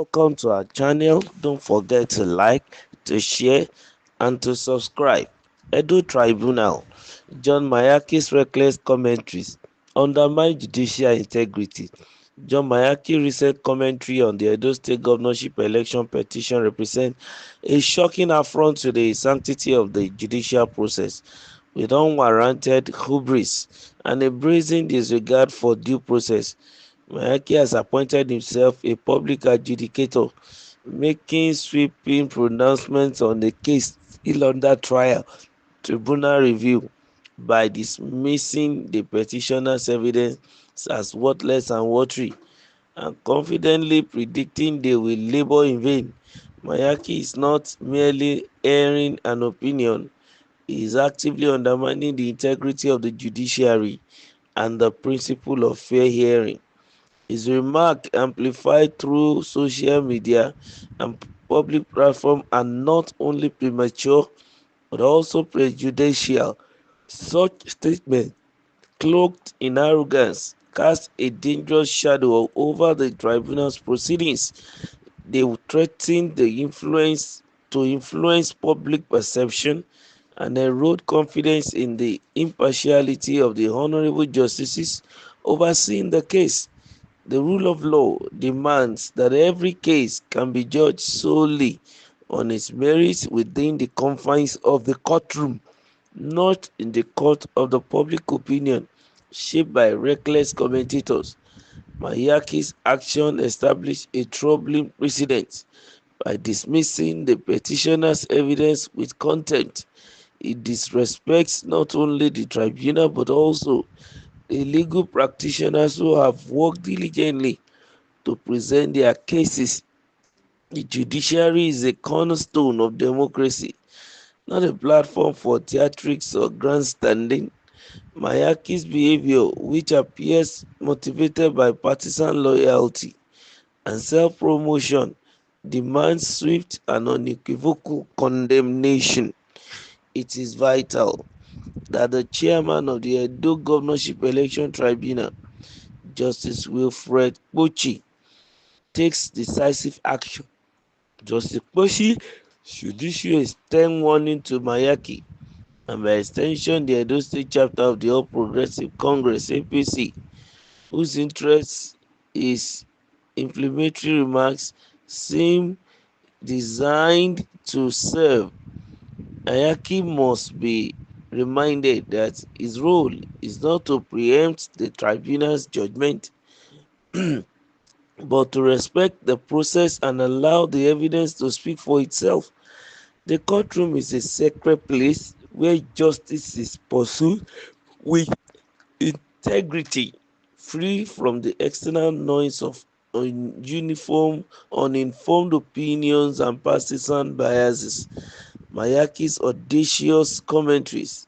Welcome to our channel. Don't forget to like, to share, and to subscribe. Edo Tribunal. John Mayaki's reckless commentaries undermine judicial integrity. John Mayaki's recent commentary on the Edo State governorship election petition represents a shocking affront to the sanctity of the judicial process, with unwarranted hubris and a brazen disregard for due process. Mayaki has appointed himself a public adjudicator, making sweeping pronouncements on the case still under trial. Tribunal review by dismissing the petitioner's evidence as worthless and watery, and confidently predicting they will labor in vain. Mayaki is not merely airing an opinion, he is actively undermining the integrity of the judiciary and the principle of fair hearing. His remarks, amplified through social media and public platforms, are not only premature but also prejudicial. Such statements, cloaked in arrogance, cast a dangerous shadow over the tribunal's proceedings. They will threaten to influence public perception and erode confidence in the impartiality of the honorable justices overseeing the case. The rule of law demands that every case can be judged solely on its merits within the confines of the courtroom, not in the court of the public opinion shaped by reckless commentators. Mayaki's action established a troubling precedent by dismissing the petitioner's evidence with contempt. It disrespects not only the tribunal but also the legal practitioners who have worked diligently to present their cases. The judiciary is a cornerstone of democracy, not a platform for theatrics or grandstanding. Mayaki's behavior, which appears motivated by partisan loyalty and self-promotion, demands swift and unequivocal condemnation. It is vital that the chairman of the Edo Governorship Election Tribunal, Justice Wilfred Pochi, takes decisive action. Justice Pochi should issue a stern warning to Mayaki and by extension the Edo State chapter of the All Progressive Congress (APC), whose interest is inflammatory remarks seem designed to serve. Mayaki must be reminded that his role is not to preempt the tribunal's judgment but to respect the process and allow the evidence to speak for itself. The courtroom is a sacred place where justice is pursued with integrity, free from the external noise of uninformed opinions and partisan biases. Mayaki's audacious commentaries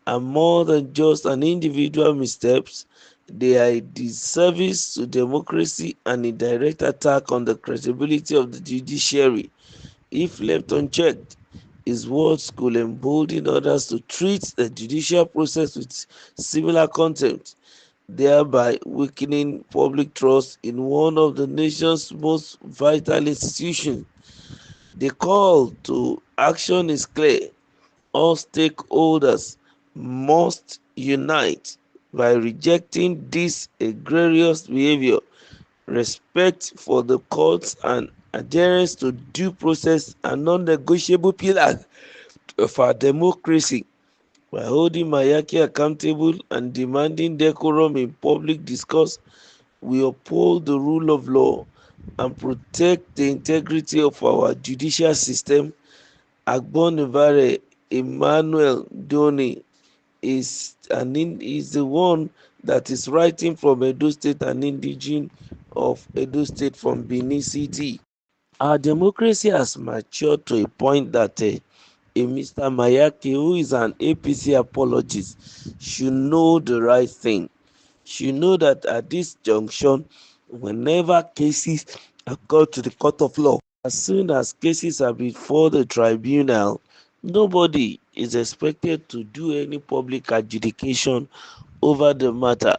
are more than just an individual missteps. They are a disservice to democracy and a direct attack on the credibility of the judiciary. If left unchecked, his words could embolden others to treat the judicial process with similar contempt, thereby weakening public trust in one of the nation's most vital institutions. The call to action is clear. All stakeholders must unite by rejecting this egregious behavior. Respect for the courts and adherence to due process are non-negotiable pillars of our democracy. By holding Mayaki accountable and demanding decorum in public discourse, we uphold the rule of law and protect the integrity of our judicial system. Agbonibare Emmanuel Doni is the one that is writing from Edo State, an indigene of Edo State from Benin City. Our democracy has matured to a point that a Mr. Mayaki, who is an APC apologist, should know the right thing. Should know that at this junction, whenever cases are called to the court of law, as soon as cases are before the tribunal, nobody is expected to do any public adjudication over the matter.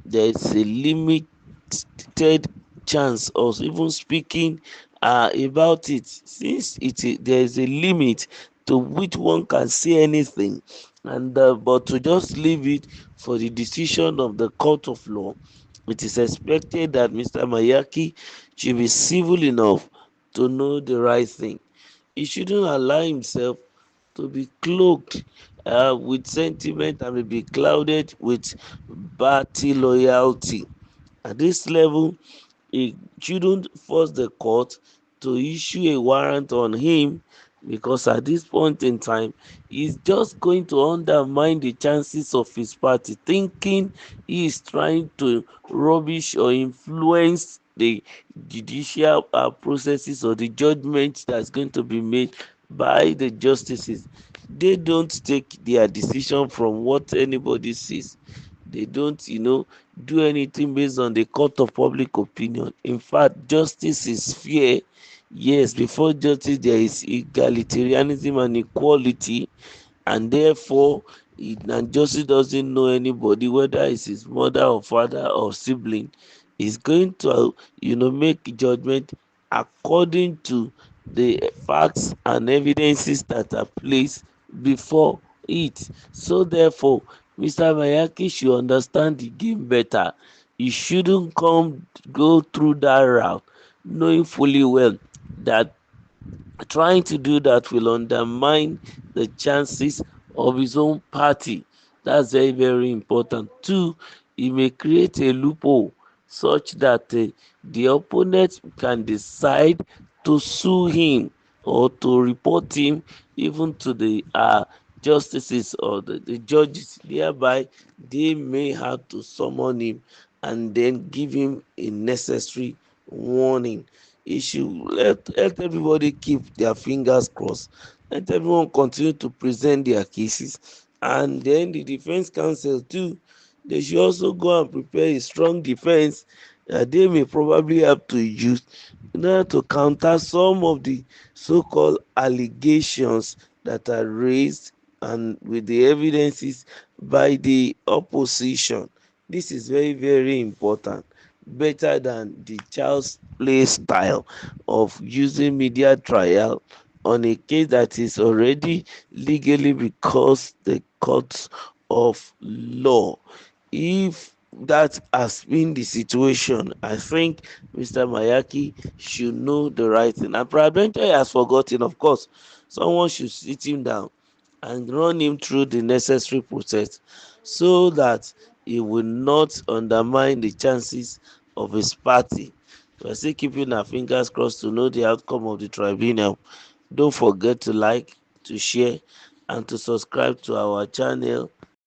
There is a limited chance of even speaking about it, since there is a limit to which one can say anything, and but to just leave it for the decision of the court of law. It is expected that Mr. Mayaki should be civil enough to know the right thing. He shouldn't allow himself to be cloaked with sentiment and be clouded with party loyalty. At this level, he shouldn't force the court to issue a warrant on him, because at this point in time he's just going to undermine the chances of his party, thinking he is trying to rubbish or influence the judicial processes or the judgment that's going to be made by the justices. They don't take their decision from what anybody says. They don't, do anything based on the court of public opinion. In fact, justice is fair. Yes, before justice there is egalitarianism and equality, and therefore and justice doesn't know anybody, whether it's his mother or father or sibling. Is going to make judgment according to the facts and evidences that are placed before it. So therefore, Mr. Mayaki should understand the game better. He shouldn't go through that route knowing fully well that trying to do that will undermine the chances of his own party. That's very, very important. Two, he may create a loophole such that the opponent can decide to sue him or to report him even to the justices or the judges. Thereby, they may have to summon him and then give him a necessary warning. He should let everybody keep their fingers crossed. Let everyone continue to present their cases, and then the defense counsel too, they should also go and prepare a strong defense that they may probably have to use in order to counter some of the so-called allegations that are raised and with the evidences by the opposition. This is very, very important, better than the child's play style of using media trial on a case that is already legally because the courts of law. If that has been the situation, I think Mr. Mayaki should know the right thing. And peradventure he has forgotten, of course, someone should sit him down and run him through the necessary process so that he will not undermine the chances of his party. We are still keeping our fingers crossed to know the outcome of the tribunal. Don't forget to like, to share, and to subscribe to our channel